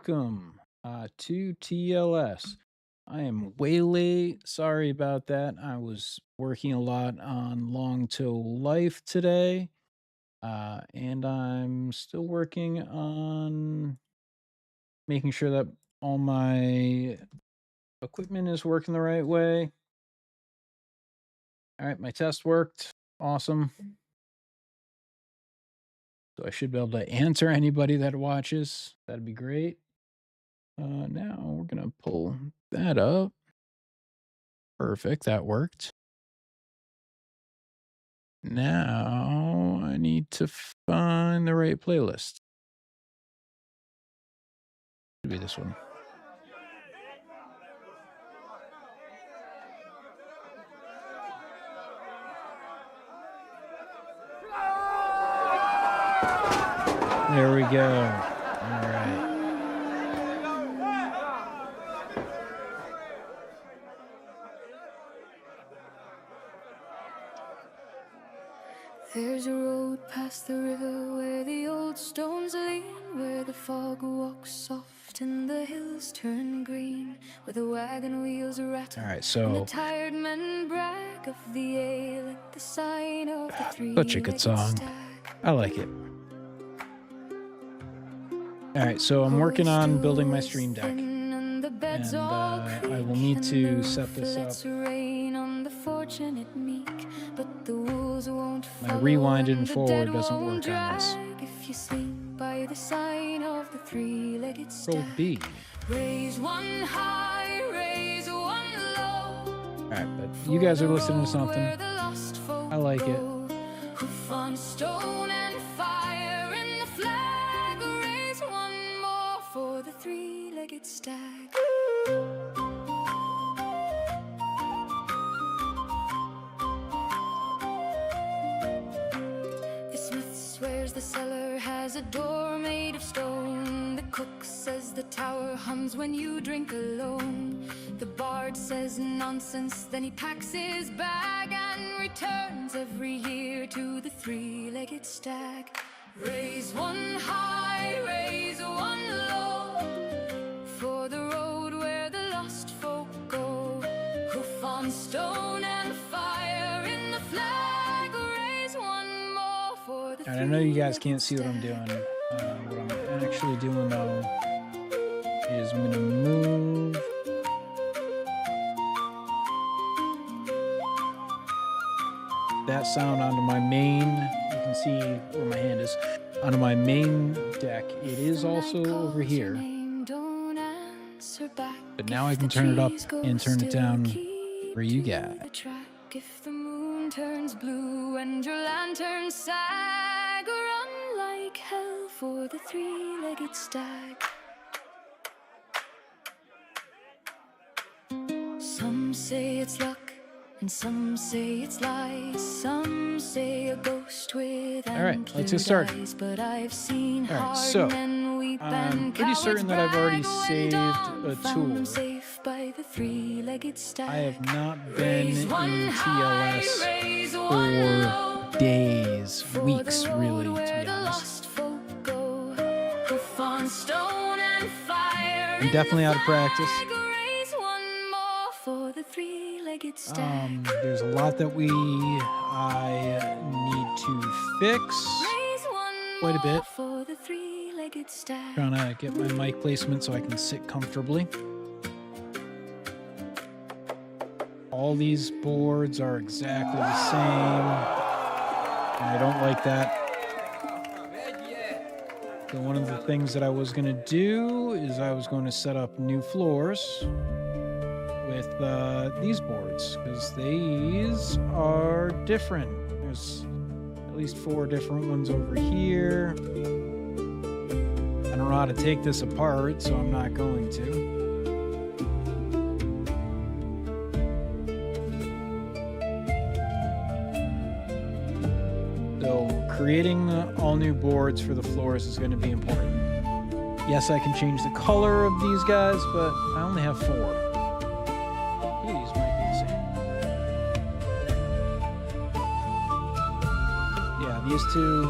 welcome to TLS. I am way late. Sorry about that. I was working a lot on Long Till Life today, and I'm still working on making sure that all my equipment is working the right way. All right, my test worked. Awesome. So I should be able to answer anybody that watches. That'd be great. Now we're going to pull that up. Perfect. That worked. Now I need to find the right playlist. Should be this one. There we go. All right. There's a road past the river where the old stones lean, where the fog walks soft and the hills turn green, where the wagon wheels rattle. All right, and so the tired men brag of the ale at the sign of the such a good song. I like it. All right, so I'm working on building my stream deck, and I will need to set this up. My rewind and forward doesn't work on this. Control B. Raise one high, raise one low. All right, but you guys are listening to something. I like it. Hoof on stone and fire in the flag. Raise one more for the three-legged stag. The smith swears the cellar has a door made of stone. The cook says the tower hums when you drink alone. The bard says nonsense, then he packs his bag and returns every year to the three-legged stag. Raise one high, raise one low, for the road where the lost folk go. Hoof on stone and fire in the flag. Raise one more for the And I know you guys can't see what I'm doing. What I'm actually doing though is I'm gonna move that sound onto my main. You can see where my hand is. Onto my main deck. It is also over here. But now I can turn it up and turn it down where you got. If the moon turns blue and your lantern sag, run like hell for the three-legged stag. Some say it's luck, and some say it's lies. Some say a ghost with Alright, let's get started. eyes, but I've seen Alright, so I'm pretty certain that I've already saved a tour. By the three-legged stag. I have not been in TLS for days, weeks really, to be honest. I'm definitely out of practice. There's a lot that I need to fix. Quite a bit. Trying to get my mic placement so I can sit comfortably. All these boards are exactly the same, and I don't like that. So one of the things that I was going to do is I was going to set up new floors with these boards, because these are different. There's at least 4 different ones over here. I don't know how to take this apart, so I'm not going to. Creating all new boards for the floors is going to be important. Yes, I can change the color of these guys, but I only have 4. These might be the same. Yeah, these two,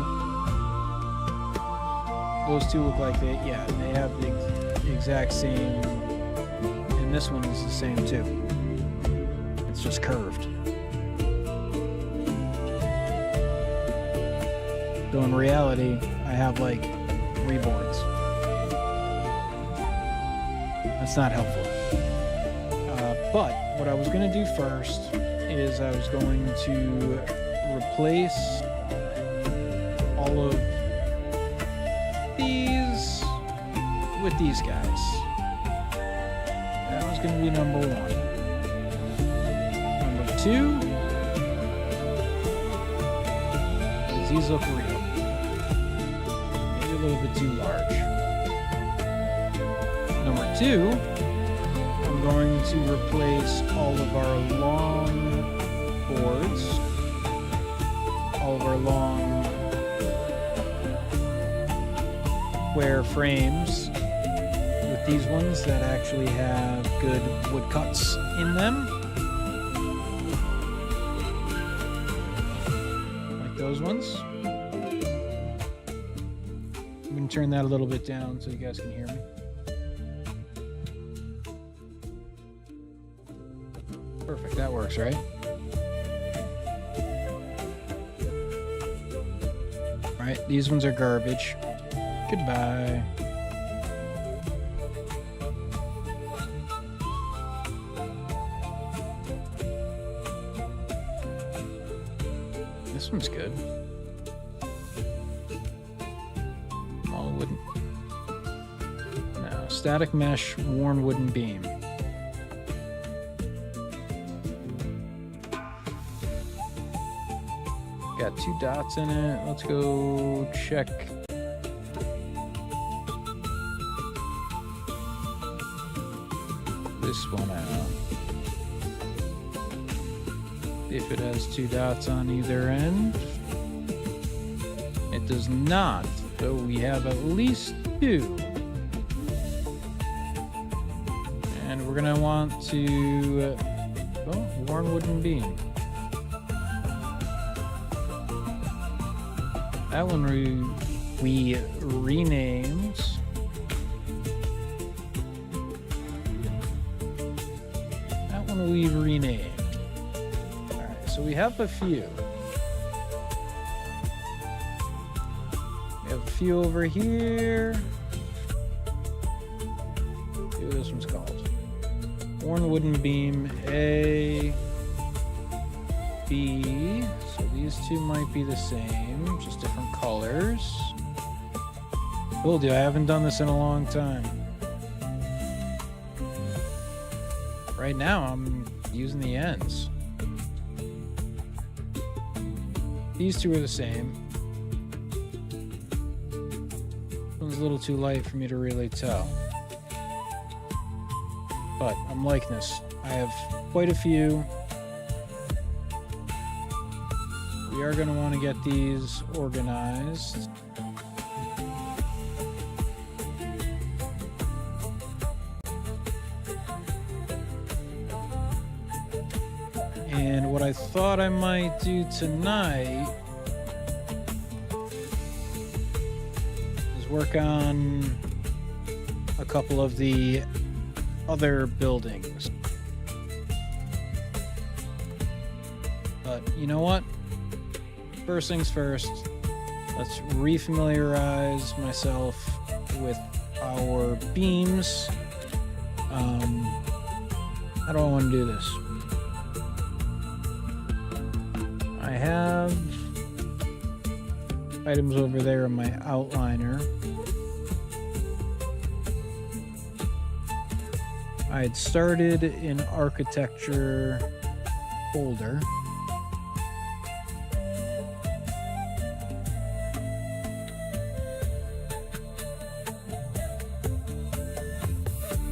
those two look like they have the exact same, and this one is the same too. It's just curved. So in reality, I have like 3 boards. That's not helpful. But what I was going to do first is I was going to replace all of these with these guys. That was going to be number 1. Number 2 is these look real. Maybe a little bit too large. Number 2, I'm going to replace all of our long boards, all of our long square frames with these ones that actually have good wood cuts in them. Like those ones. I'm going to turn that a little bit down so you guys can hear me. Perfect, that works, right? Alright, these ones are garbage. Goodbye. This one's good. All wooden. No, static mesh, worn wooden beam. Got 2 dots in it. Let's go check. This one out. If it has 2 dots on either end. It does not, so we have at least 2. And we're gonna want to worn wooden beam. That one we renamed. That one we renamed. Alright, so we have a few. We have a few over here. See what this one's called. Worn wooden beam A, B. So these 2 might be the same, just different colors. Told you I haven't done this in a long time. Right now I'm using the ends. These 2 are the same. This one's a little too light for me to really tell. But I'm liking this. I have quite a few. We are going to want to get these organized. And what I thought I might do tonight is work on a couple of the other buildings. But you know what? First things first, let's refamiliarize myself with our beams. How do I want to do this? I have items over there in my outliner. I had started an architecture folder.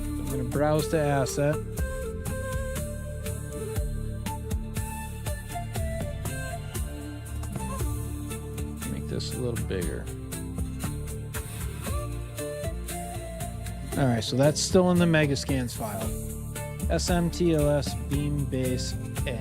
I'm going to browse to asset. Make this a little bigger. Alright, so that's still in the Megascans file. TLS beam base A.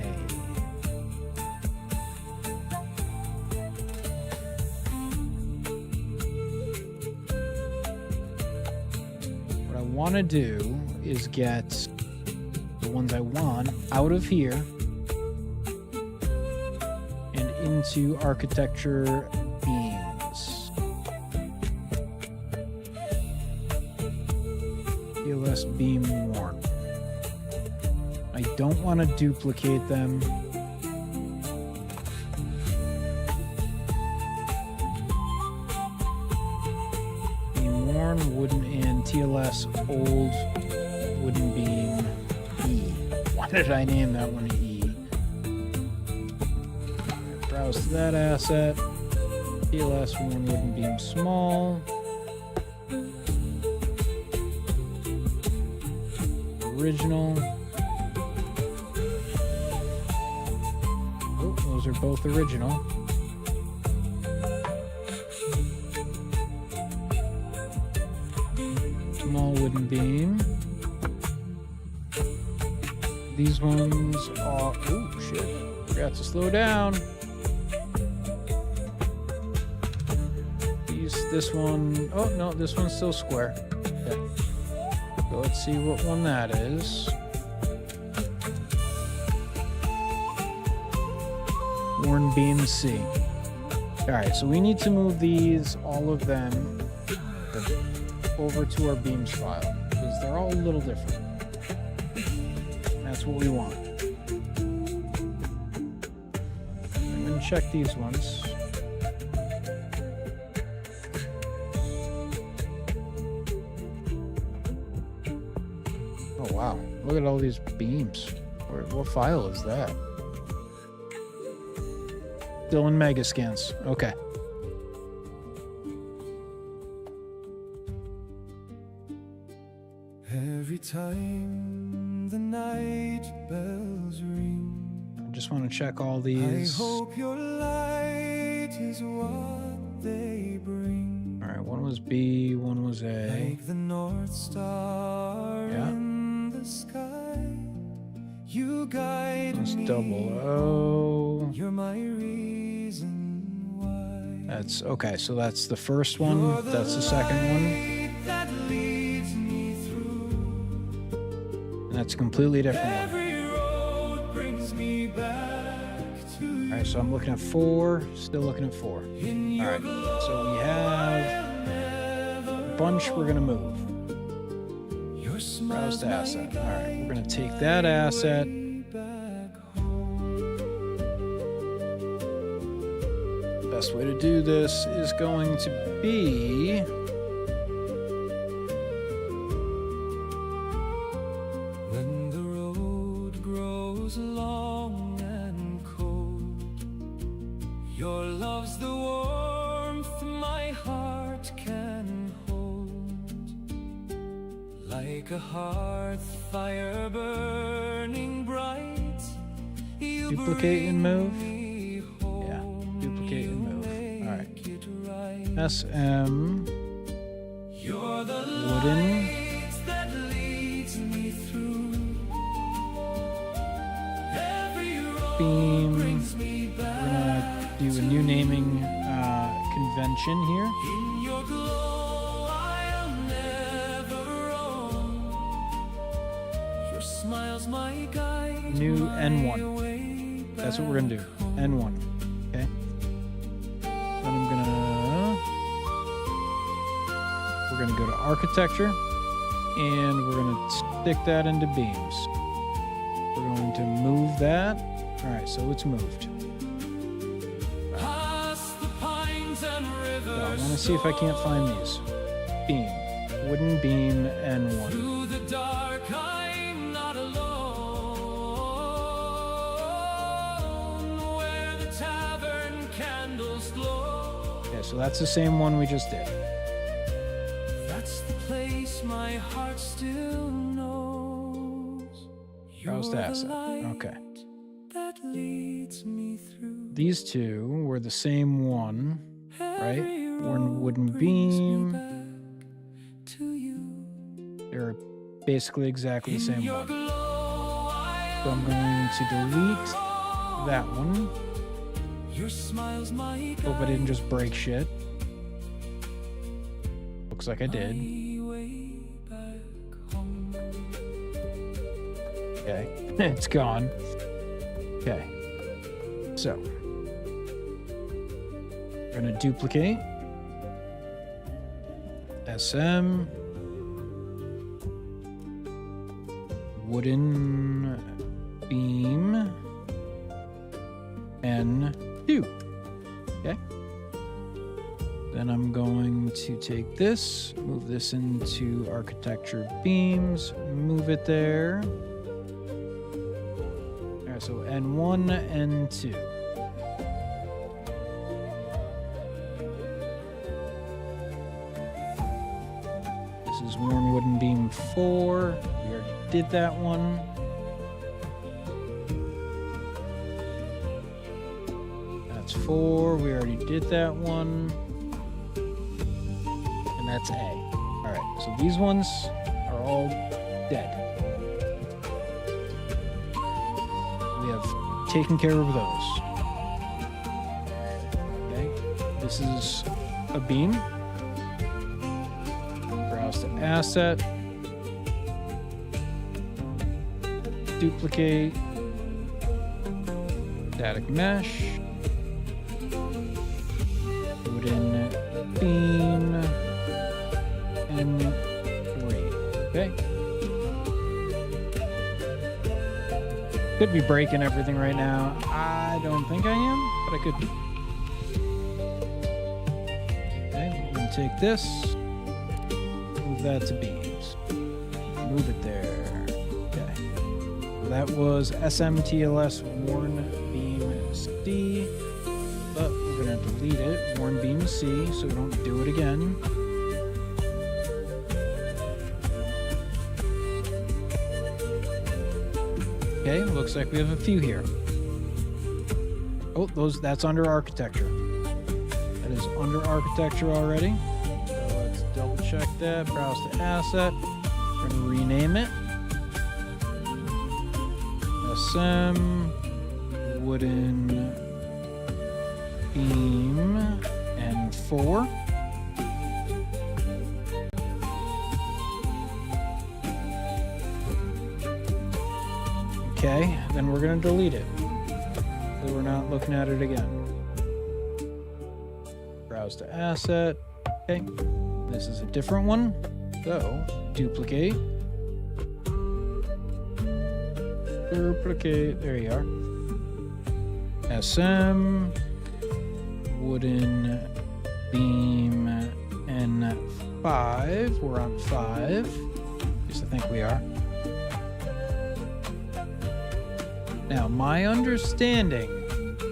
What I want to do is get the ones I want out of here and into architecture beams. TLS beam worn. I don't want to duplicate them. Beam worn, wooden, and TLS old wooden beam E. Why did I name that one E? Browse to that asset. TLS one wooden beam small. Original. Oh, those are both original. Small wooden beam. These ones are... Oh, shit. Forgot to slow down. This one... Oh, no, this one's still square. Okay. So let's see what one that is. Worn beam C. Alright, so we need to move these, all of them, over to our beams file, because they're all a little different. That's what we want. I'm going to check these ones. Oh wow, look at all these beams. What file is that? Still in Megascans. Okay. Every time the night bells ring, I just want to check all these. I hope your light is what they bring. All right, one was B, one was A. Like the North Star in the sky, you guide That's me. double O. You're my reason why. That's okay. So that's the first one. That's the second one. That leads me through. And that's a completely different one. Every road brings me back to you. All right, so I'm looking at 4. Still looking at 4. All right, so we have a bunch we're gonna move. Browse to asset. All right, we're gonna take that asset. Best way to do this is going to be when the road grows long and cold, your love's the warmth my heart can hold. Like a hearth fire burning bright, you duplicate and move. bring me home. Duplicate and move. All right. Make it right. SM You're the wooden. light that leads me through. Every road Beam. brings me We're back. gonna do a new naming convention here. In your glow I'll never roam. Your smile's my guide. New my N1. way That's what we're gonna do. N1. Okay. Then we're gonna go to architecture, and we're gonna stick that into beams. We're going to move that. All right, so it's moved. Past the pines and rivers. So I want to see if I can't find these. Beam, wooden beam, N1. Through the dark, I'm not alone. Where the tavern candles glow. Okay, so that's the same one we just did. That's the place my heart still knows. Browse to You're the asset. light Okay. that leads me through. These two were the same one, right? Every One wooden road brings me beam. back to you. They're basically exactly the same Your one. glow, So I'm going to delete that one. your smile's my Hope I didn't just break shit. Looks like I did. my way back Okay, it's gone. Okay, so we're gonna duplicate SM wooden beam N2. Okay. Then I'm going to take this, move this into architecture beams, move it there. All right, so N1, N2. This is worn wooden beam 4. We already did that one. That's 4. We already did that one. And that's A. All right, so these ones are all dead. We have taken care of those. Okay, this is a beam. Browse to asset. Duplicate. Static mesh. Wooden beam. N3. Okay. Could be breaking everything right now. I don't think I am, but I could be. Okay, we're gonna take this, move that to beams. Move it there. Okay. So that was SMTLS worn beam C, but we're gonna delete it. Worn beam C, so we don't do it again. Okay, looks like we have a few here. Oh, that's under architecture. That is under architecture already. So let's double check that. Browse to asset. We're gonna rename it. SM wooden beam and 4. Okay, then we're going to delete it. So we're not looking at it again. Browse to asset. Okay, this is a different one. So, duplicate. Duplicate. There you are. SM. Wooden beam N5. We're on 5. At least I think we are. Now, my understanding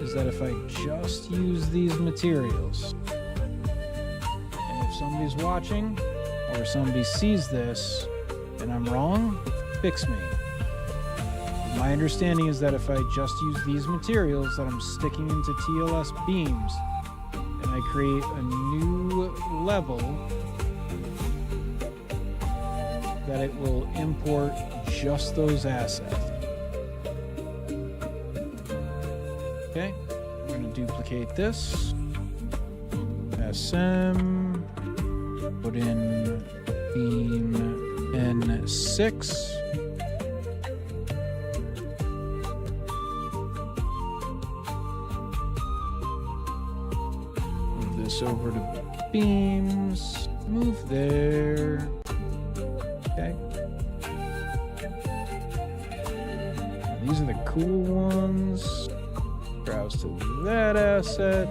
is that if I just use these materials, and if somebody's watching or somebody sees this and I'm wrong, fix me. My understanding is that if I just use these materials that I'm sticking into TLS beams and I create a new level, that it will import just those assets. Okay, we're going to duplicate this. SM, put in beam N6. Move this over to beams. Move there. Okay. These are the cool ones. Browse to that asset.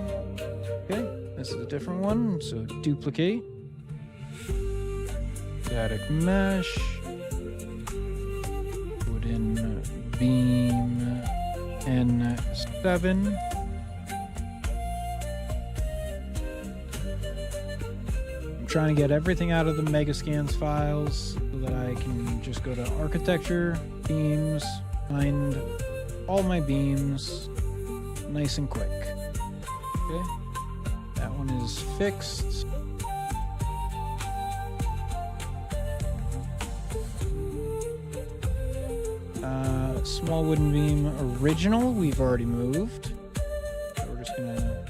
Okay, this is a different one, so duplicate. Static mesh. Wooden beam N7. I'm trying to get everything out of the Megascans files so that I can just go to architecture, beams, find all my beams. Nice and quick. Okay, that one is fixed. Small wooden beam original, we've already moved. So we're just gonna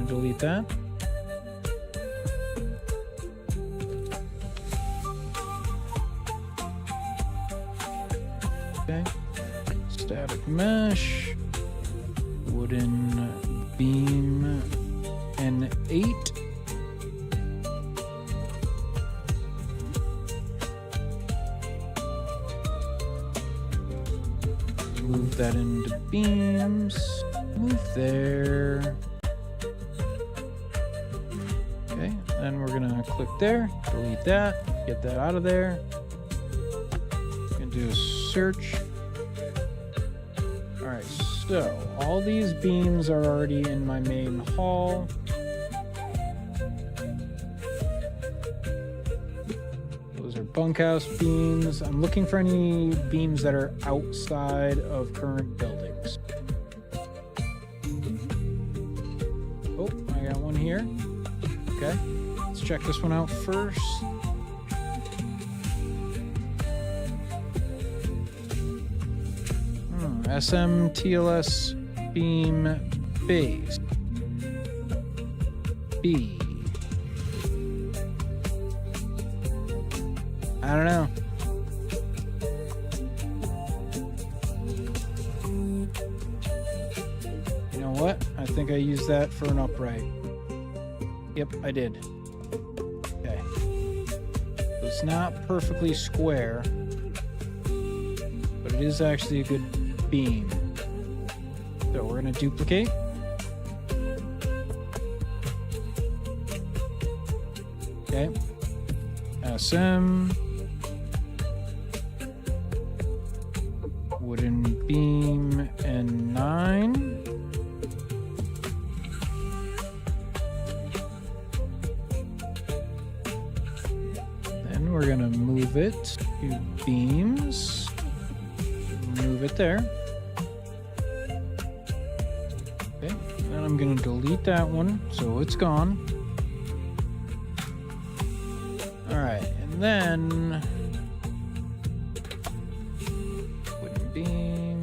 delete that. Wooden beam and 8. Move that into beams. Move there. Okay, then we're gonna click there, delete that, get that out of there. Gonna do a search. All right, so all these beams are already in my main hall. Those are bunkhouse beams. I'm looking for any beams that are outside of current buildings. Oh, I got one here. Okay, let's check this one out first. SM TLS beam base B. I don't know. You know what? I think I used that for an upright. Yep, I did. Okay. So it's not perfectly square, but it is actually a good beam. So we're going to duplicate. Okay. SM. Wooden beam and 9. Then we're going to move it to beams. Move it there. Okay, then I'm going to delete that one, so it's gone. All right, and then wooden beam.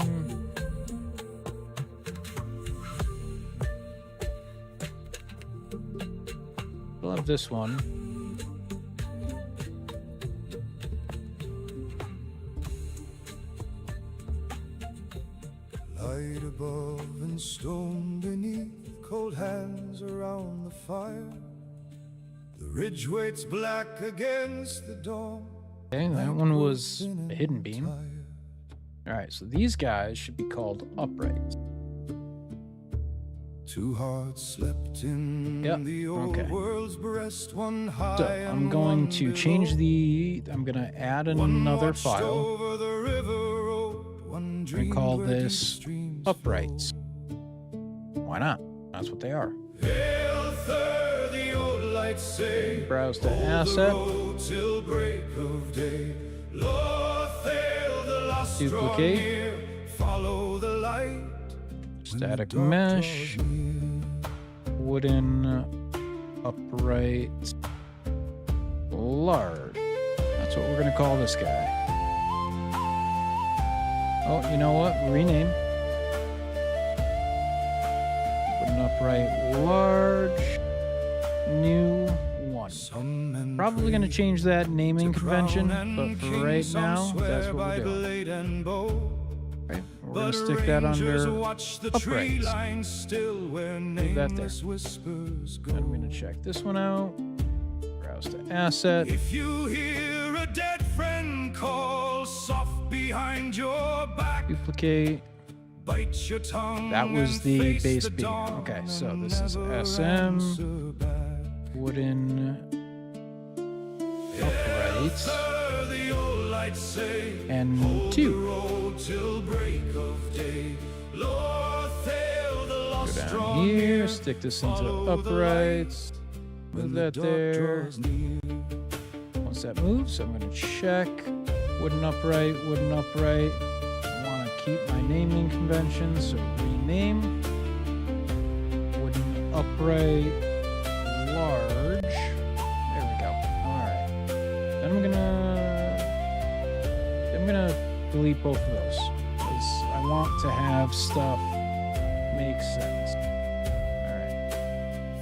We'll have this one. Light above and stone beneath, cold hands around the fire. The ridge waits black against the dawn. Okay, that one was a hidden beam. All right, so these guys should be called uprights. Two hearts slept in the old world's breast, one high. So I'm going to change I'm going to add another file. We call this uprights. Why not? That's what they are. Browse to asset. Duplicate. Static mesh. Wooden upright large. That's what we're going to call this guy. Oh, you know what? Rename. Put an upright large. New one. Probably going to change that naming convention, but for right now, that's what we're doing. Right, we're going to stick that under uprights. Move that there. And I'm going to check this one out. Browse to asset. If you hear a dead friend call soft behind your back, Duplicate. bite your tongue. That was the base beam. Okay, so this is SM. Wooden uprights. And 2. Go down here, stick this into uprights. Move that there. Once that moves, I'm going to check. Wooden upright, wooden upright. I want to keep my naming convention, so rename. Wooden upright large. There we go. Alright. Then I'm gonna delete both of those, because I want to have stuff make sense.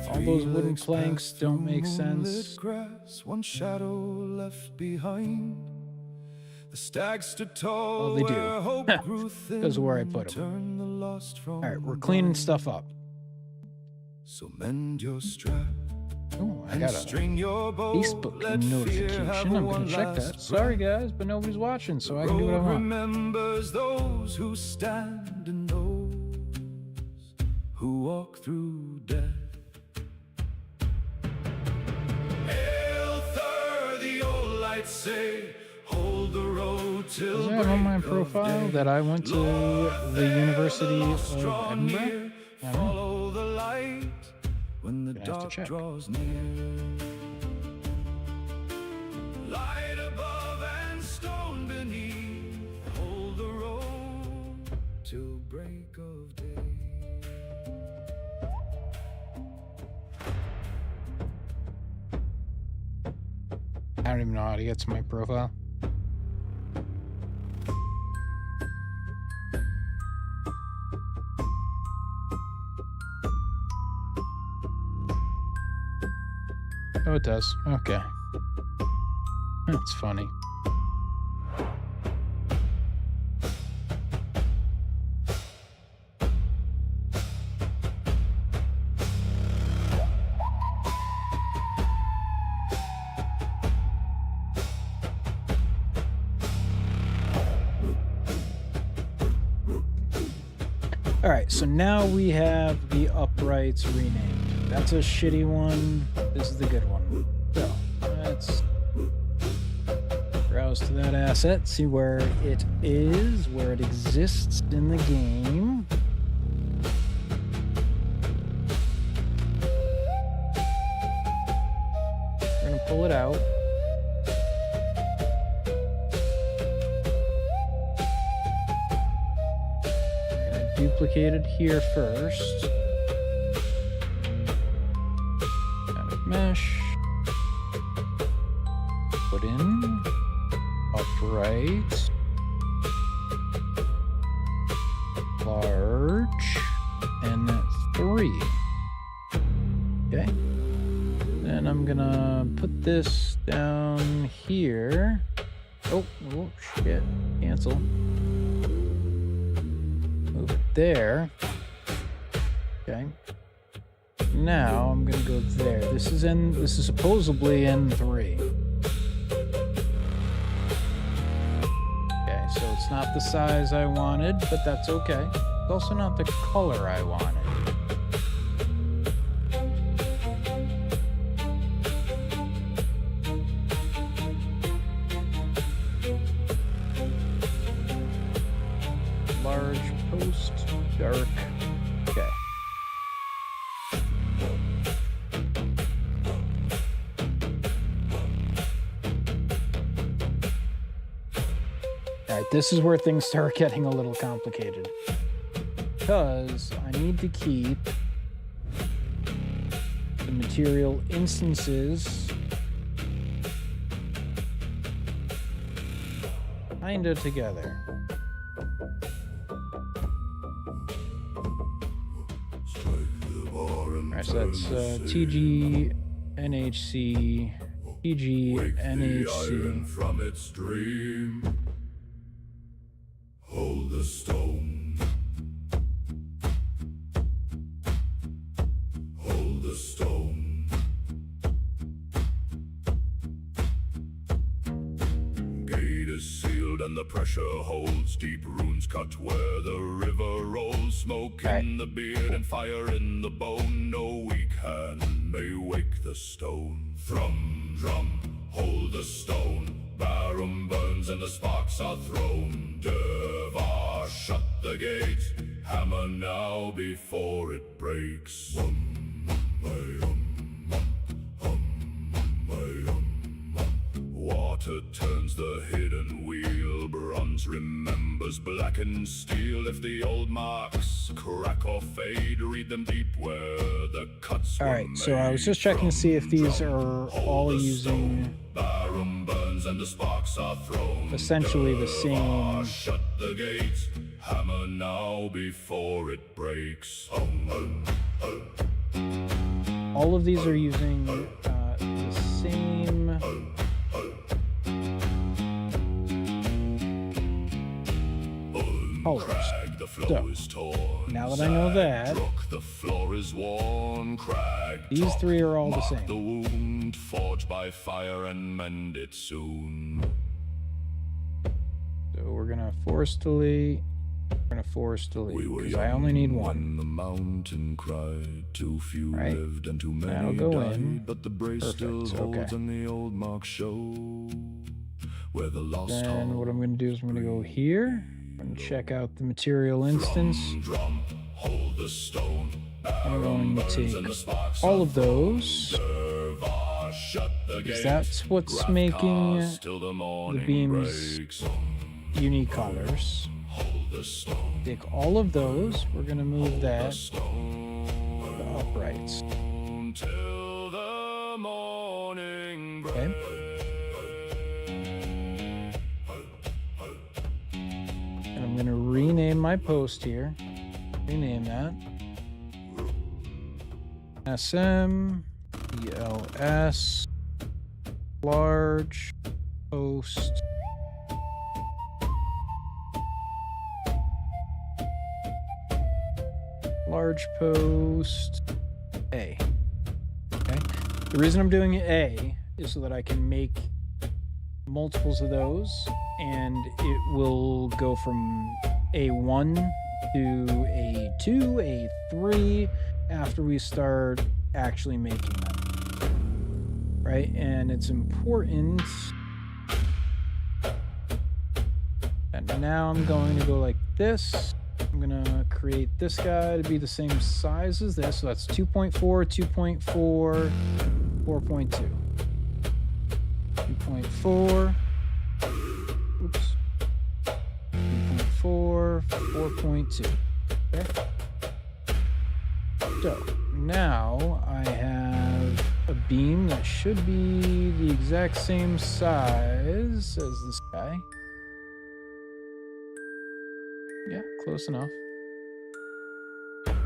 All those wooden planks don't make sense. Grass, one shadow left behind. The stags stood tall. Oh, they do. where hope grew thin, Because of where I put them. turn the lost from All right, we're cleaning stuff up. So mend your strap. Oh, I And got a string your bow. Facebook Let fear notification. have I'm one gonna check last that. Sorry, breath. guys, but nobody's watching, so I can do what I Road want. remembers those who stand and those who walk through death. Hail, the old lights say, hold the road till Is that on my break of profile day. that I went to Lord, the University they're of lost, draw Edinburgh? near, I don't know. follow the light when the Gonna have to dark check. draws near. Light above and stone beneath, hold the road till break of day. I don't even know how to get to my profile. Oh, it does. Okay. That's funny. All right, so now we have the uprights renamed. That's a shitty one. This is the good one. So let's browse to that asset, see where it is, where it exists in the game. We're gonna pull it out. Duplicate it here first. Kind of mesh. Put in upright, large, and that's 3. Okay. Then I'm gonna put this down here. Oh shit! Cancel. Move it there. Okay. Now I'm gonna go there. This is supposedly N3. Okay, so it's not the size I wanted, but that's okay. It's also not the color I wanted. Large post, dark. Okay. All right, this is where things start getting a little complicated. Because I need to keep the material instances kinda together. Alright, so that's TG, NHC, TG, NHC. From its dream, hold the stone, hold the stone. Gate is sealed and the pressure holds. Deep runes cut where the river rolls. Smoke in the beard and fire in the bone. No weak hand may wake the stone. Thrum, drum, hold the stone. Barum burns and the sparks are thrown. Devar, shut the gate. Hammer now before it breaks. Water turns the hidden wheel. Bronze remembers blackened steel. If the old marks crack or fade, read them deep where the cuts were Alright, so I was just checking to see if these are all using Barum burns and the sparks are thrown. essentially the same. Shut the gates. Hammer now before it breaks. All of these are using the same flow is torn. Now that I know that, The floor is worn, cracked. these three are all the same. The wound, forged by fire and mend it soon. So we're gonna force delete. We're gonna force delete because I only need one. When the mountain cried, too few right? lived and too many That'll go died, in. but the brace Perfect. still holds and the old marks show where the lost. Then what I'm gonna do is I'm gonna go here. I'm gonna check out the material instance. Hold the stone. I'm going to take all of those, because that's what's making the beams unique colors. Take all of those. We're going to move that to the uprights. Okay. And I'm going to rename my post here. Rename that. SM, TLS, large, post, large post, A. Okay. The reason I'm doing A is so that I can make multiples of those, and it will go from A1 to A2, A3, after we start actually making them, right? And it's important. And now I'm going to go like this. I'm gonna create this guy to be the same size as this. So that's 2.4, 2.4, 4.2. 2.4. Oops. 2.4, 4.2. Okay. So now I have a beam that should be the exact same size as this guy. Yeah, close enough.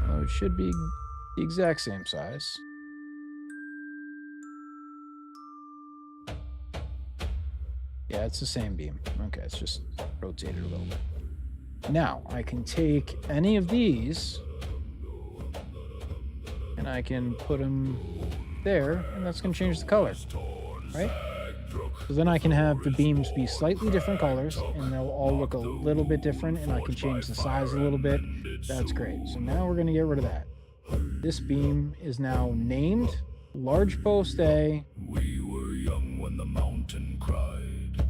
Well, it should be the exact same size. Yeah, it's the same beam. Okay, it's just rotated a little bit. Now I can take any of these and I can put them there, and that's going to change the color, right? So then I can have the beams be slightly different colors, and they'll all look a little bit different, and I can change the size a little bit. That's great. So now we're going to get rid of that. This beam is now named Large Post A. We were young when the mountain cried.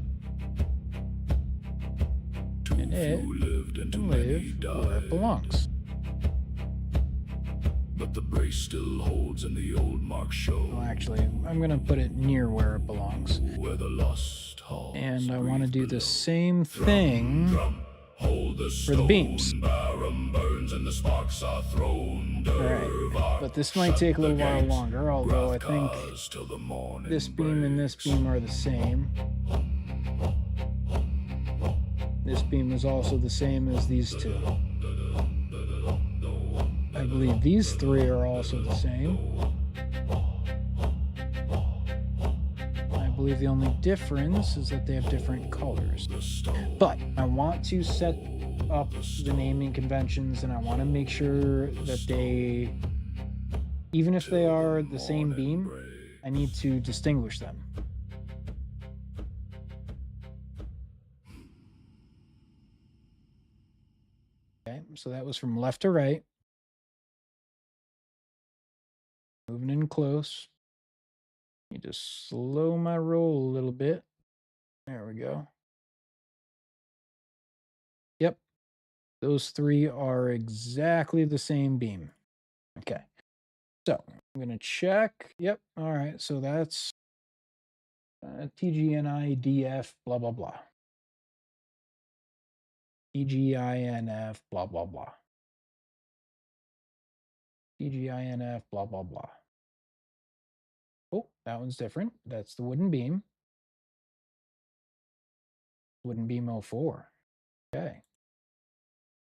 And it can live where it belongs. But the brace still holds and the old marks show. Well, actually, I'm going to put it near where it belongs. Where the lost halls and I want to do the same thing for the beams. Burns and the sparks are thrown. Alright, but this might take a little while longer, although I think this beam and this beam are the same. This beam is also the same as these two. I believe these three are also the same. I believe the only difference is that they have different colors. But I want to set up the naming conventions, and I want to make sure that they, even if they are the same beam, I need to distinguish them. Okay, so that was from left to right. Moving in close. You just slow my roll a little bit. There we go. Yep. Those three are exactly the same beam. Okay. So I'm going to check. Yep. All right. So that's TGNIDF, blah, blah, blah. TGINF, blah, blah, blah. TGINF, blah, blah, blah. Oh, that one's different. That's the wooden beam. Wooden beam 04. Okay.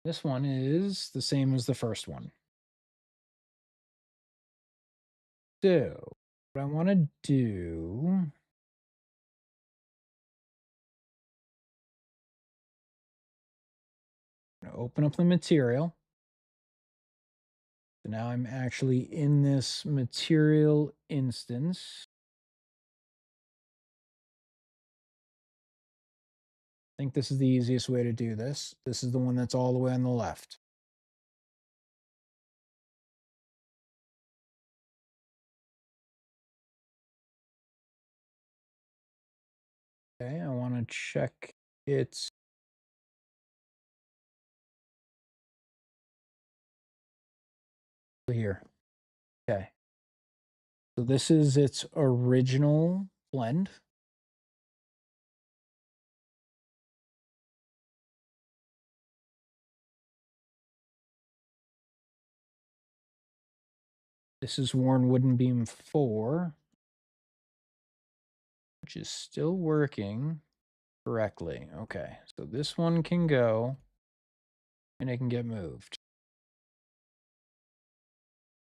This one is the same as the first one. So what I want to do I'm gonna open up the material. So now I'm actually in this material instance. I think this is the easiest way to do this. This is the one that's all the way on the left. Okay, I want to check its here. Okay. So this is its original blend. This is worn wooden beam 4, which is still working correctly. Okay, so this one can go and it can get moved.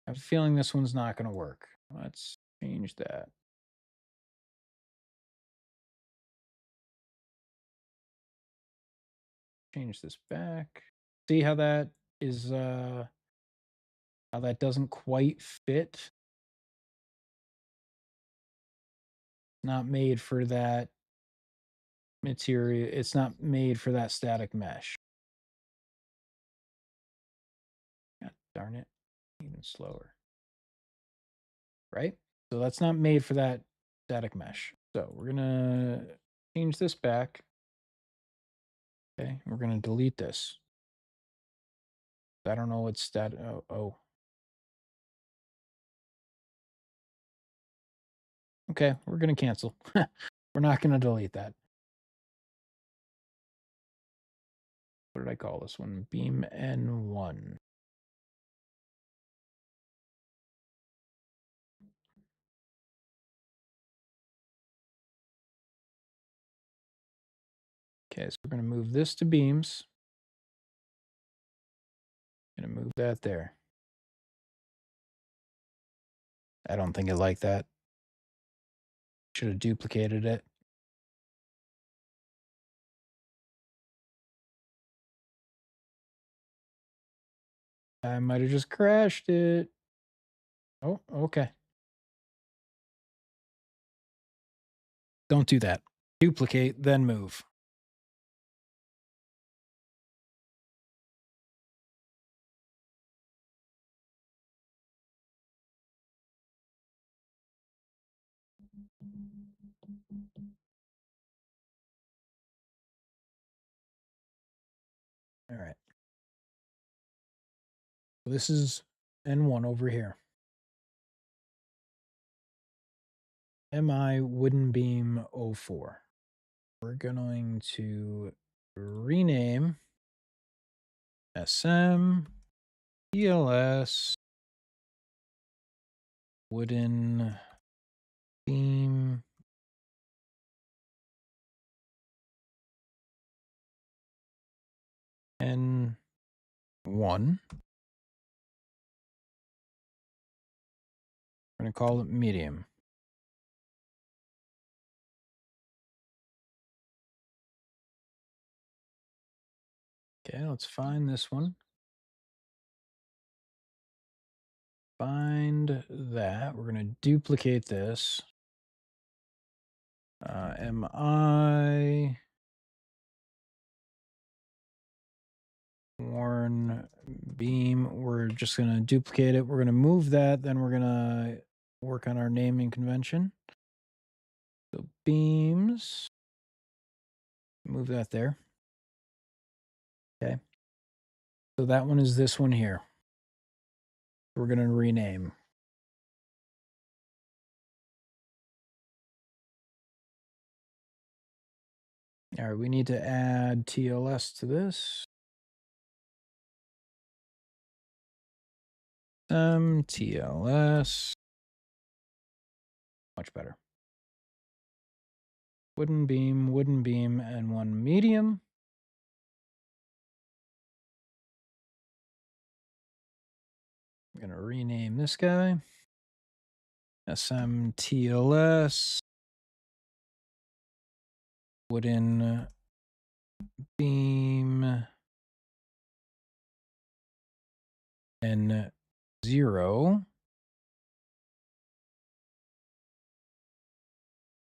I have a feeling this one's not going to work. Let's change that. Change this back. See how that is how that doesn't quite fit? Not made for that material. It's not made for that static mesh. God darn it. Even slower. Right? So that's not made for that static mesh. So we're gonna change this back. Okay, we're gonna delete this. I don't know what's that. Oh. Okay, we're gonna cancel. We're not gonna delete that. What did I call this one? Beam N1. Okay, so we're gonna move this to beams. Gonna move that there. I don't think it liked that. Should have duplicated it. I might have just crashed it. Oh, okay. Don't do that. Duplicate, then move. All right. This is N1 over here. MI Wooden Beam 04. We're going to rename SM TLS Wooden Beam N1. We're going to call it medium. Okay, let's find this one. Find that. We're going to duplicate this. MI worn beam. We're just going to duplicate it. We're going to move that. Then we're going to work on our naming convention. So beams. Move that there. Okay. So that one is this one here. We're going to rename. All right, we need to add TLS to this. TLS. Much better. Wooden beam, and one medium. I'm going to rename this guy. SMTLS. Wooden beam and 0.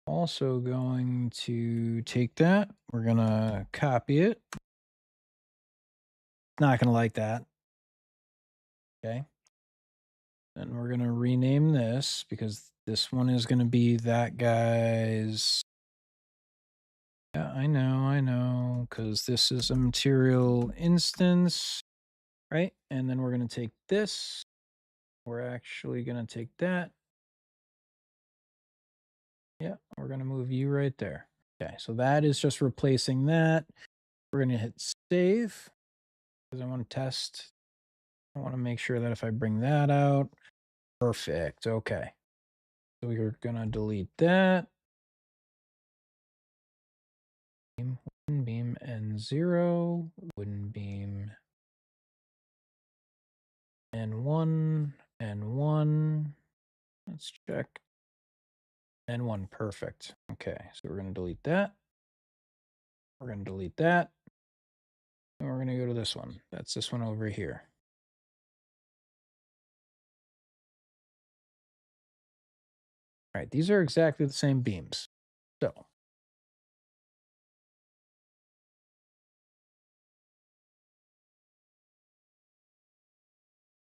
Also going to take that. We're going to copy it. Not going to like that. Okay. Then we're going to rename this because this one is going to be that guy's. Yeah, I know, because this is a material instance, right? And then we're going to take this. We're actually going to take that. Yeah, we're going to move you right there. Okay, so that is just replacing that. We're going to hit save because I want to test. I want to make sure that if I bring that out, perfect. Okay. So we're going to delete that. Wooden beam and 0. Wooden beam and 1 and 1. Let's check. And 1. Perfect. Okay. So we're going to delete that. We're going to delete that. And we're going to go to this one. That's this one over here. All right. These are exactly the same beams. So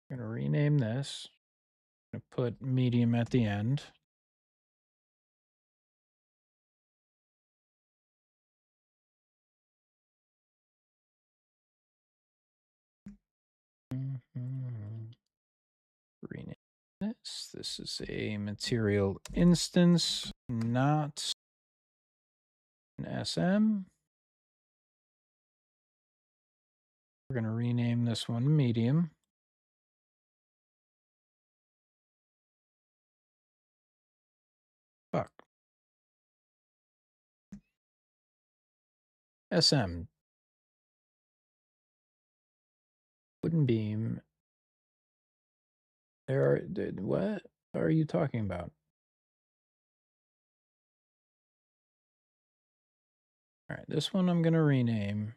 I'm going to rename this. I'm going to put medium at the end. Rename this. This is a material instance, not an SM. We're going to rename this one medium. Fuck. SM. Wooden beam. What are you talking about? All right, this one I'm going to rename.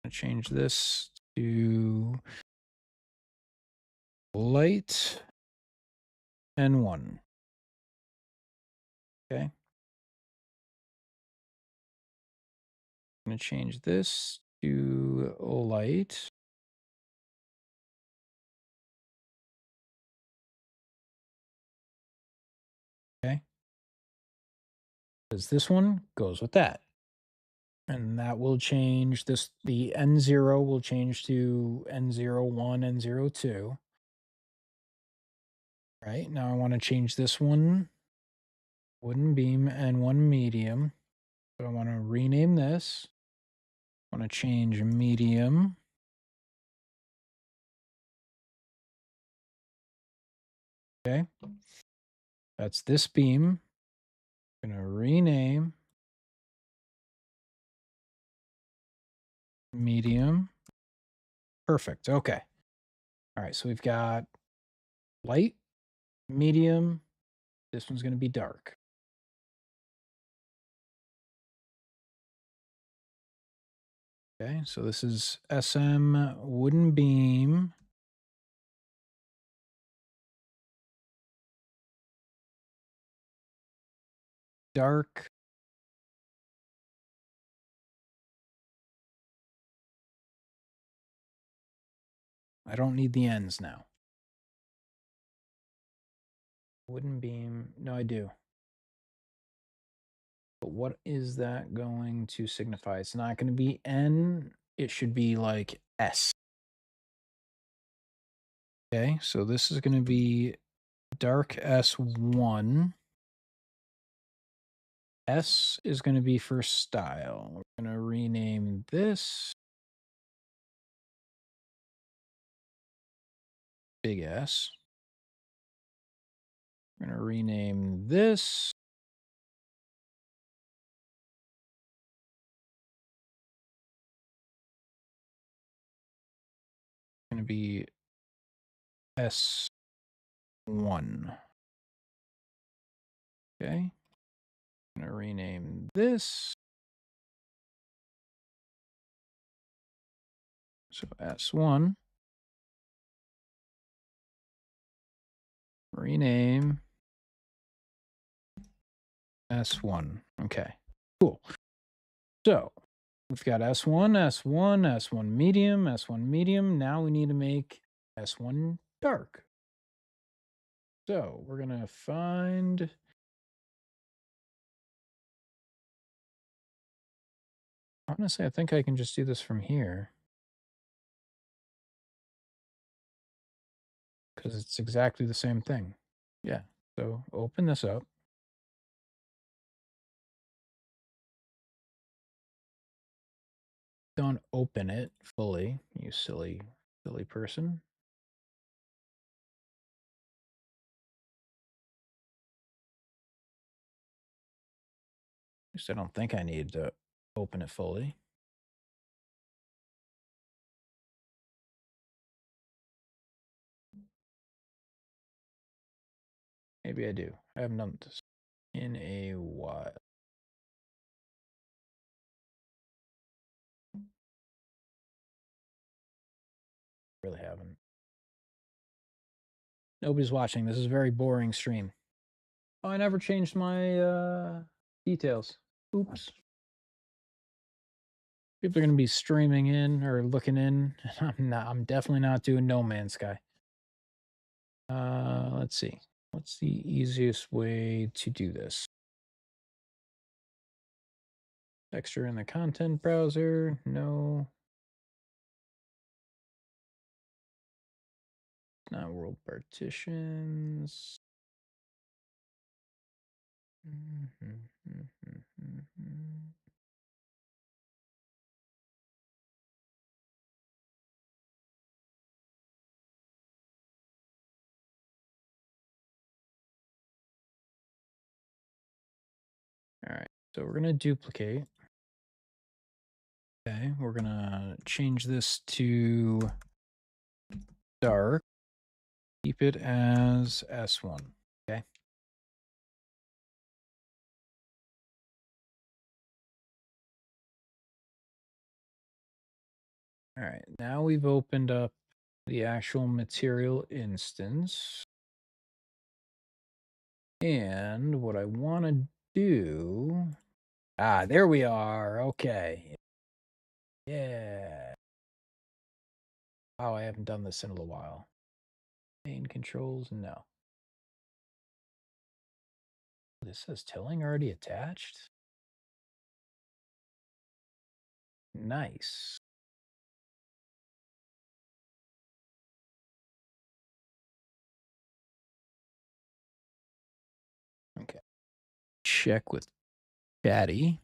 I'm going to change this to light and 1. Okay. I'm going to change this to light. Okay. Because this one goes with that. And that will change this. The N0 will change to N01 and 02. Right. Now I want to change this one. Wooden beam and 1 medium. So I want to rename this. I want to change medium. Okay. That's this beam. I'm going to rename medium. Perfect. Okay. All right. So we've got light, medium. This one's going to be dark. Okay. So this is SM wooden beam. Dark. I don't need the ends now. Wooden beam. No, I do. But what is that going to signify? It's not going to be N. It should be like S. Okay. So this is going to be dark S1. S is going to be for style. We're going to rename this big S. We're going to rename this going to be S1. Okay. I'm going to rename this. So S1. rename S1. Okay, cool. So we've got S1, S1, S1 medium, S1 medium. Now we need to make S1 dark. So we're going to find, honestly, I think I can just do this from here because it's exactly the same thing. Yeah. So open this up. Don't open it fully, you silly, silly person. At least I don't think I need to open it fully. Maybe I do. I haven't done this in a while. Really haven't. Nobody's watching. This is a very boring stream. Oh, I never changed my details. Oops. People are gonna be streaming in or looking in. I'm definitely not doing No Man's Sky. Let's see. What's the easiest way to do this? Texture in the content browser? No. Not world partitions. All right, so we're gonna duplicate. Okay, we're gonna change this to dark. Keep it as S1. Okay. All right, now we've opened up the actual material instance. And what I want to do. Ah, there we are. Okay. Yeah. Wow, I haven't done this in a little while. Main controls, no. This says tilling already attached. Nice. Okay. Check with Chatty.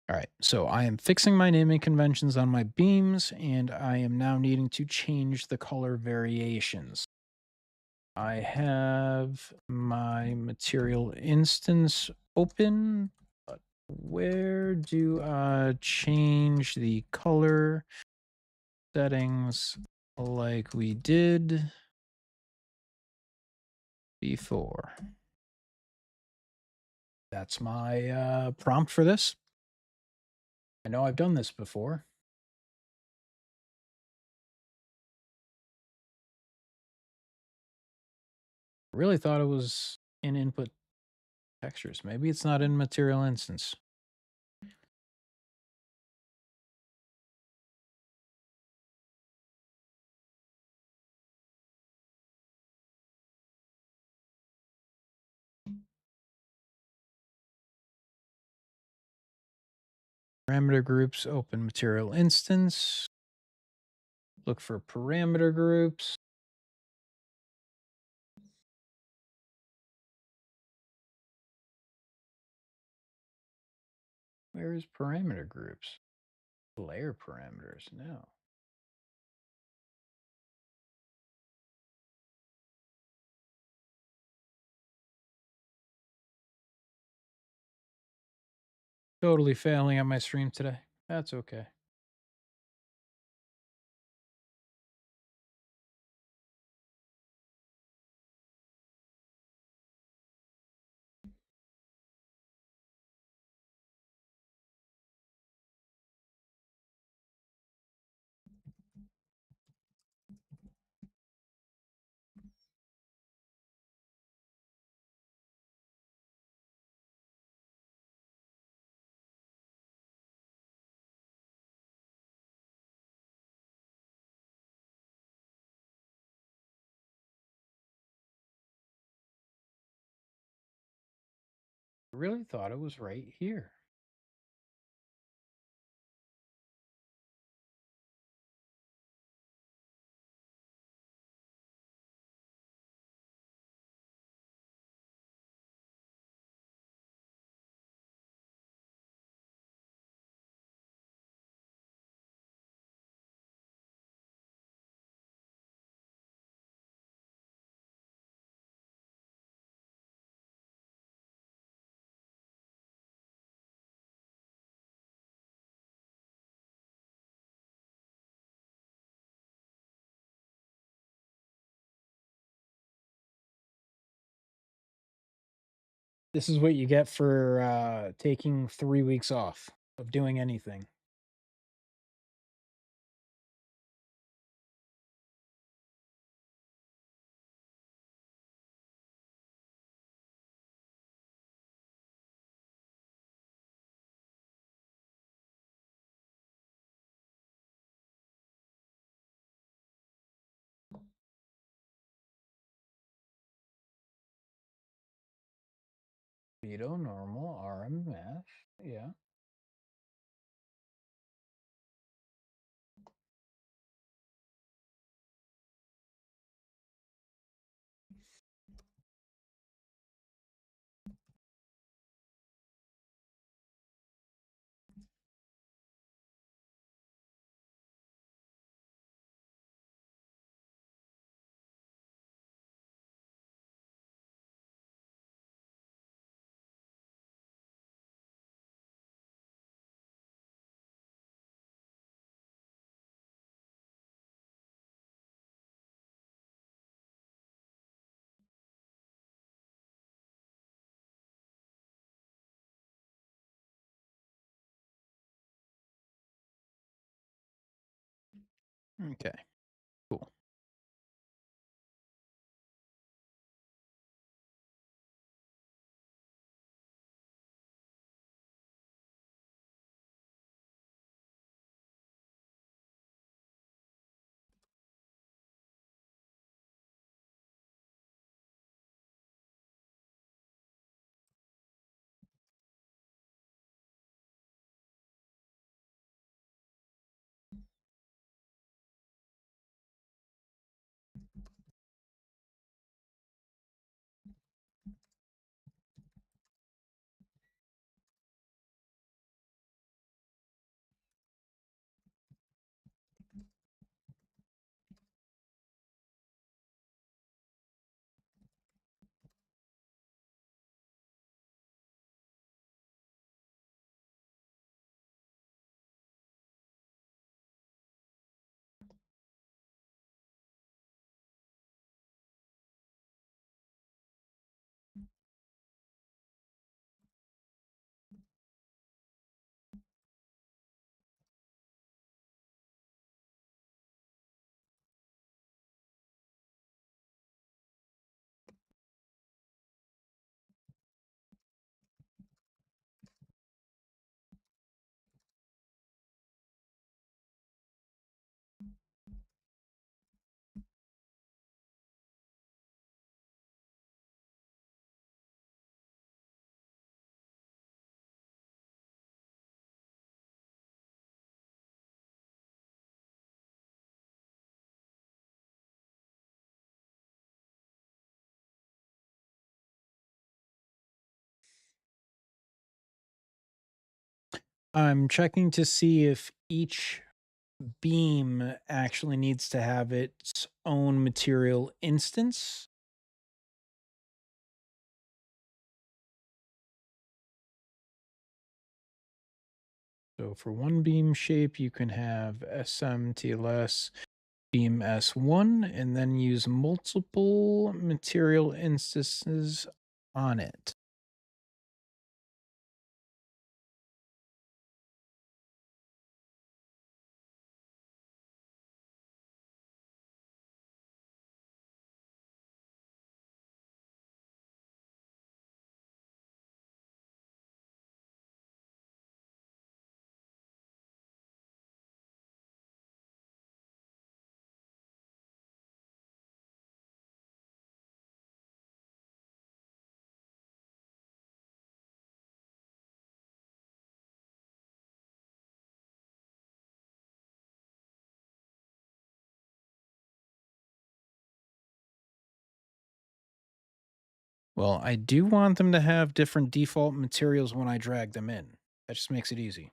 All right, so I am fixing my naming conventions on my beams, and I am now needing to change the color variations. I have my material instance open, but where do I change the color settings like we did before? That's my prompt for this. I know I've done this before. I really thought it was in input textures. Maybe it's not in material instance. Parameter groups, open material instance. Look for parameter groups. Where is parameter groups? Layer parameters, no. Totally failing at my stream today. That's okay. I really thought it was right here. This is what you get for taking 3 weeks off of doing anything. Veto, normal, RMF. Yeah. Okay. Cool. I'm checking to see if each beam actually needs to have its own material instance. So for one beam shape, you can have SM, TLS, beam S1, and then use multiple material instances on it. Well, I do want them to have different default materials when I drag them in. That just makes it easy.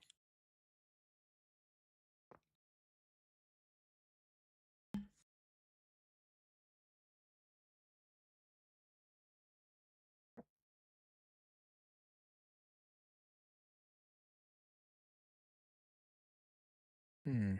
Hmm.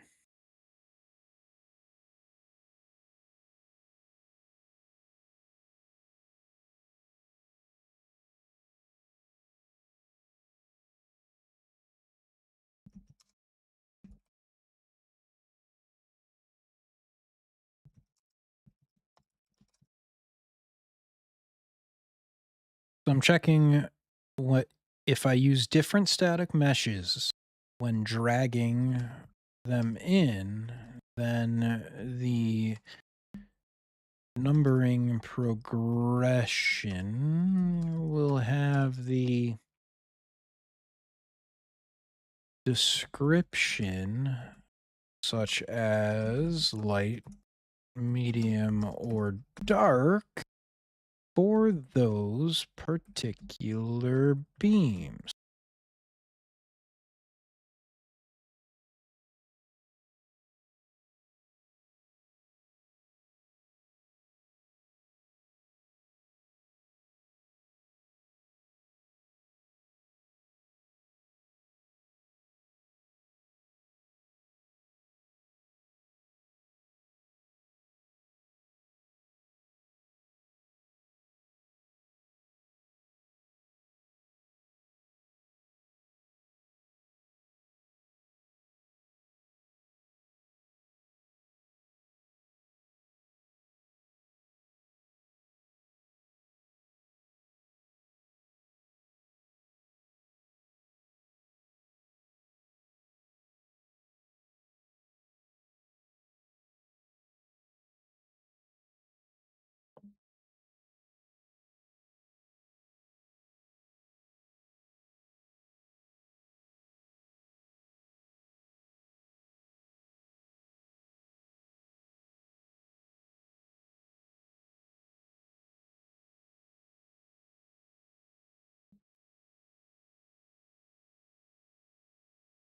So I'm checking what if I use different static meshes when dragging them in, then the numbering progression will have the description such as light, medium, or dark for those particular beams.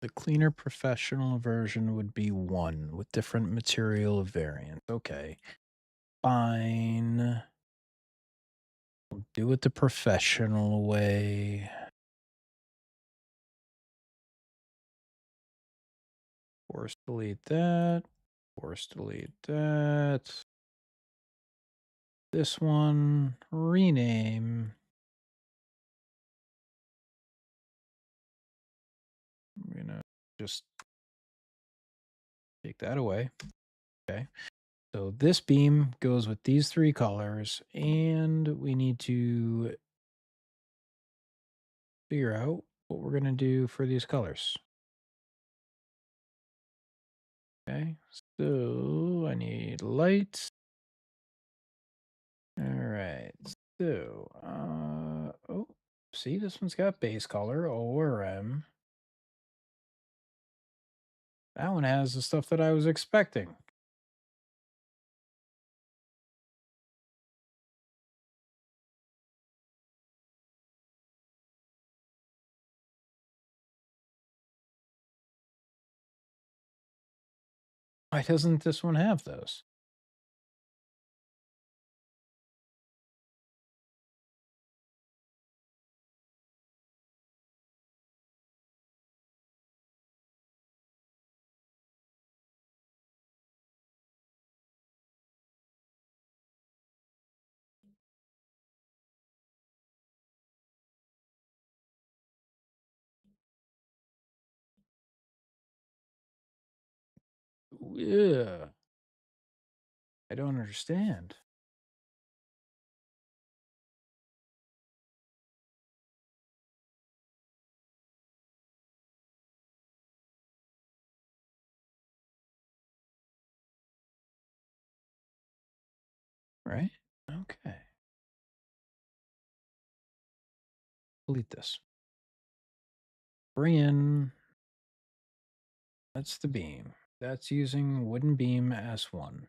The cleaner professional version would be 1 with different material variants. Okay. Fine. We'll do it the professional way. Force delete that. Force delete that. This one, rename. I'm gonna just take that away. Okay. So this beam goes with these 3 colors, and we need to figure out what we're gonna do for these colors. Okay. So I need light. All right. So, oh, see, this one's got base color, ORM. That one has the stuff that I was expecting. Why doesn't this one have those? Yeah. I don't understand. Right? Okay. Delete this. Bring in. That's the beam. That's using wooden beam S1.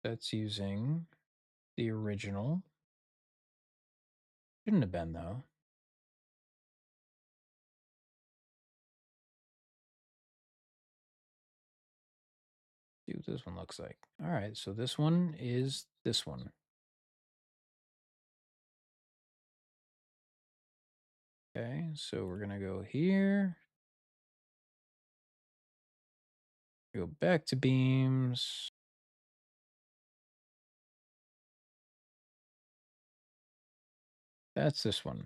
That's using the original. Shouldn't have been, though. See what this one looks like. All right, so this one is this one. Okay, so we're going to go here. Go back to beams. That's this one.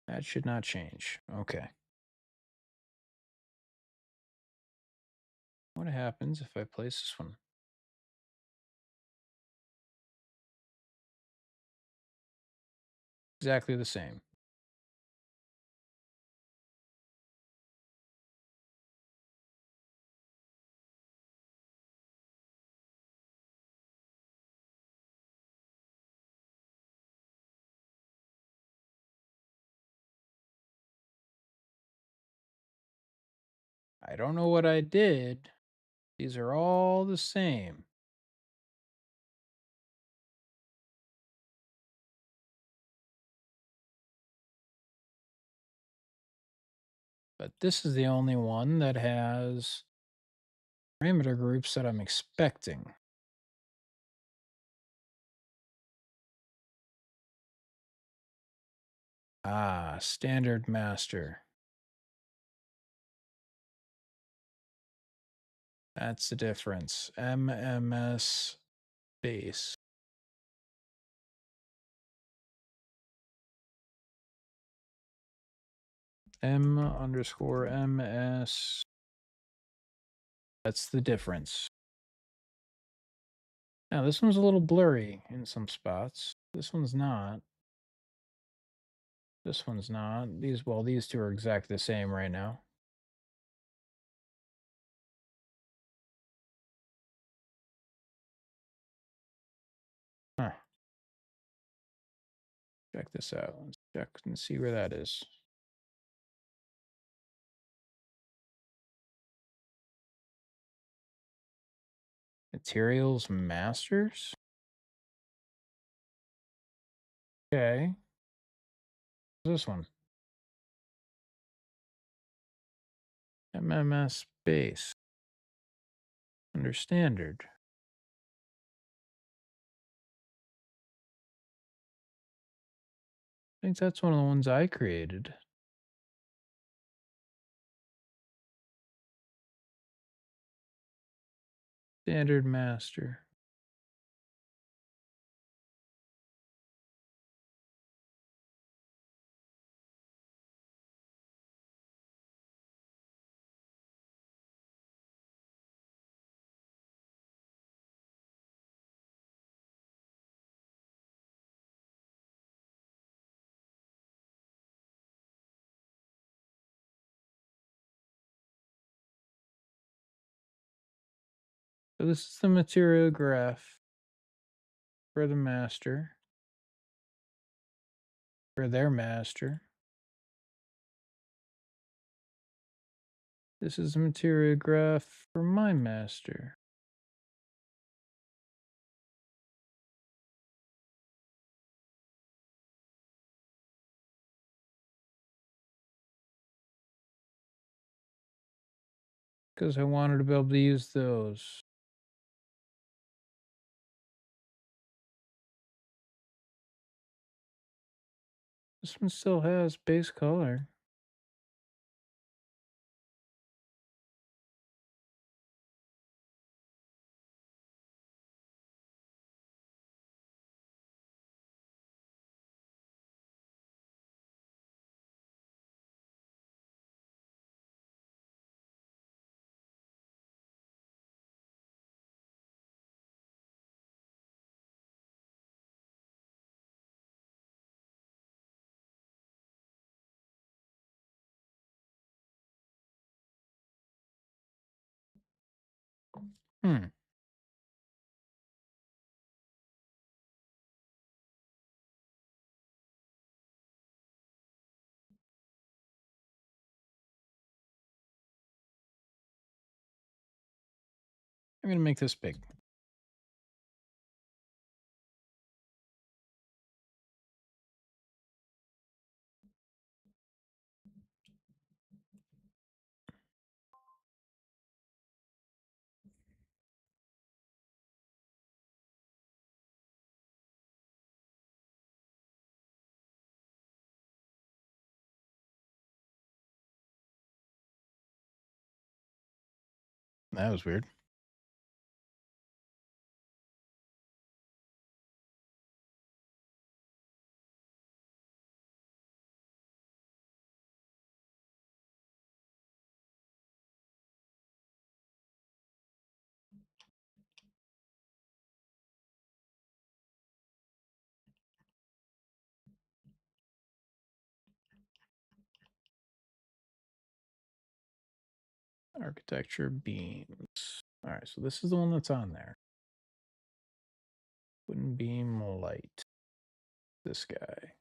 That should not change. Okay. What happens if I place this one? Exactly the same. I don't know what I did. These are all the same. But this is the only one that has parameter groups that I'm expecting. Ah, standard master. That's the difference. MMS base. M underscore MS. That's the difference. Now, this one's a little blurry in some spots. This one's not. This one's not. These two are exactly the same right now. Huh. Check this out. Let's check and see where that is. Materials masters? Okay. What's this one? MMS base. Under standard. I think that's one of the ones I created. Standard master. So this is the material graph for the master. For their master. This is the material graph for my master. Because I wanted to be able to use those. This one still has base color. Hmm. I'm going to make this big. That was weird. Architecture beams. All right, so this is the one that's on there. Wooden beam light. This guy.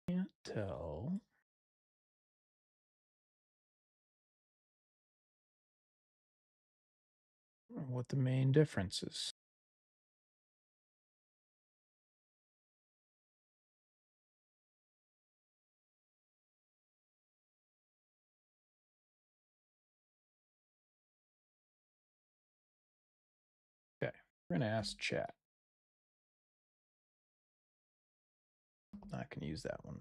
Can't tell. What the main difference is. Okay, we're going to ask chat. Not going to use that one.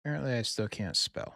Apparently, I still can't spell.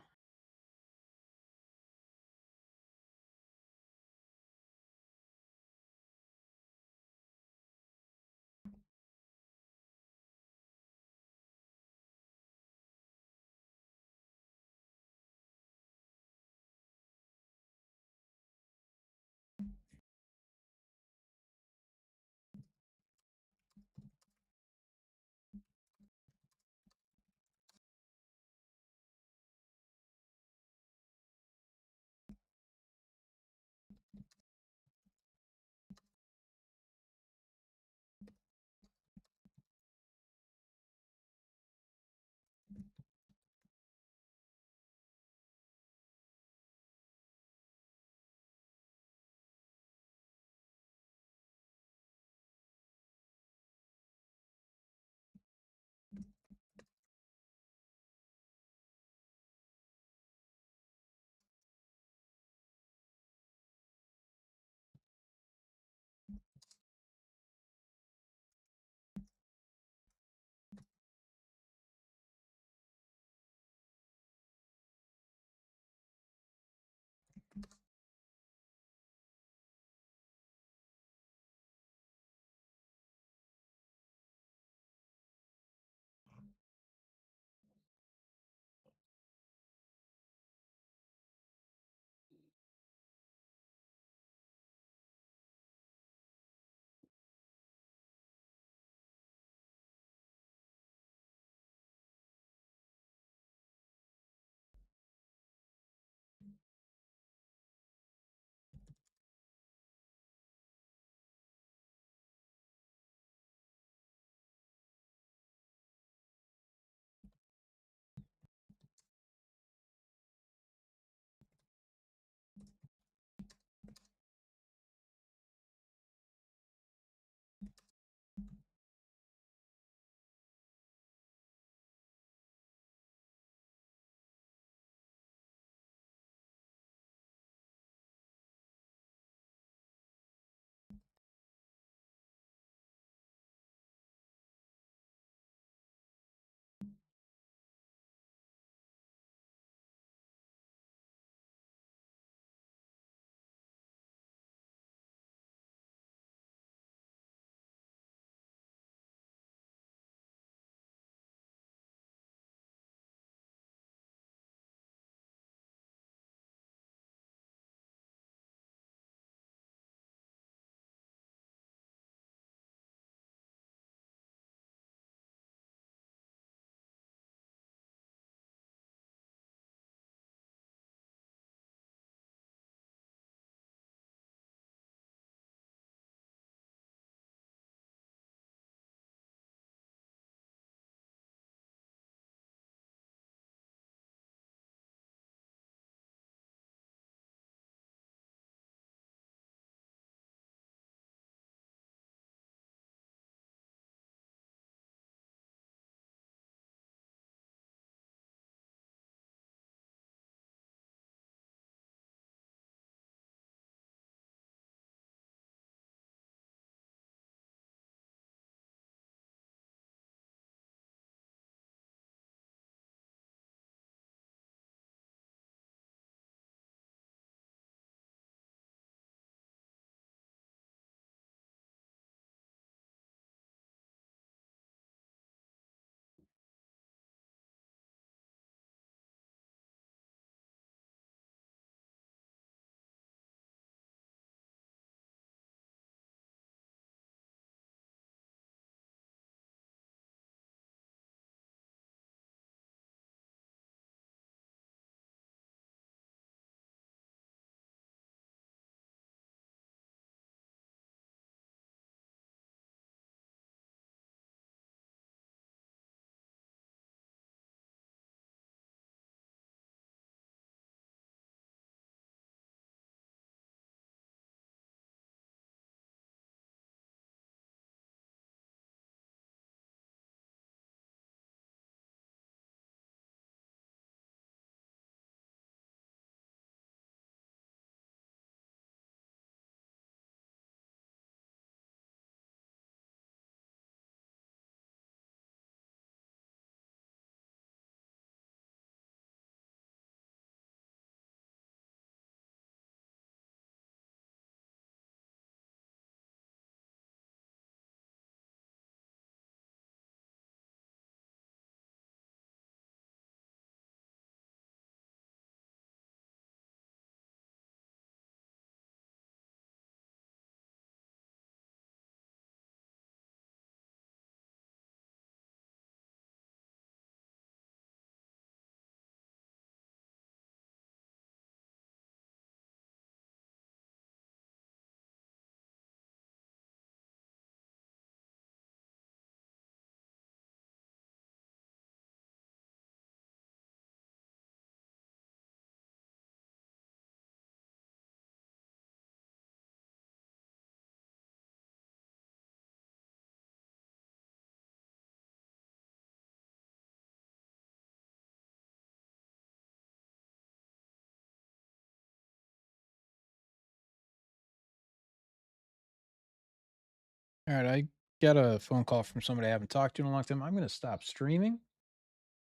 All right, I got a phone call from somebody I haven't talked to in a long time. I'm going to stop streaming. I'm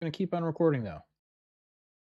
going to keep on recording though.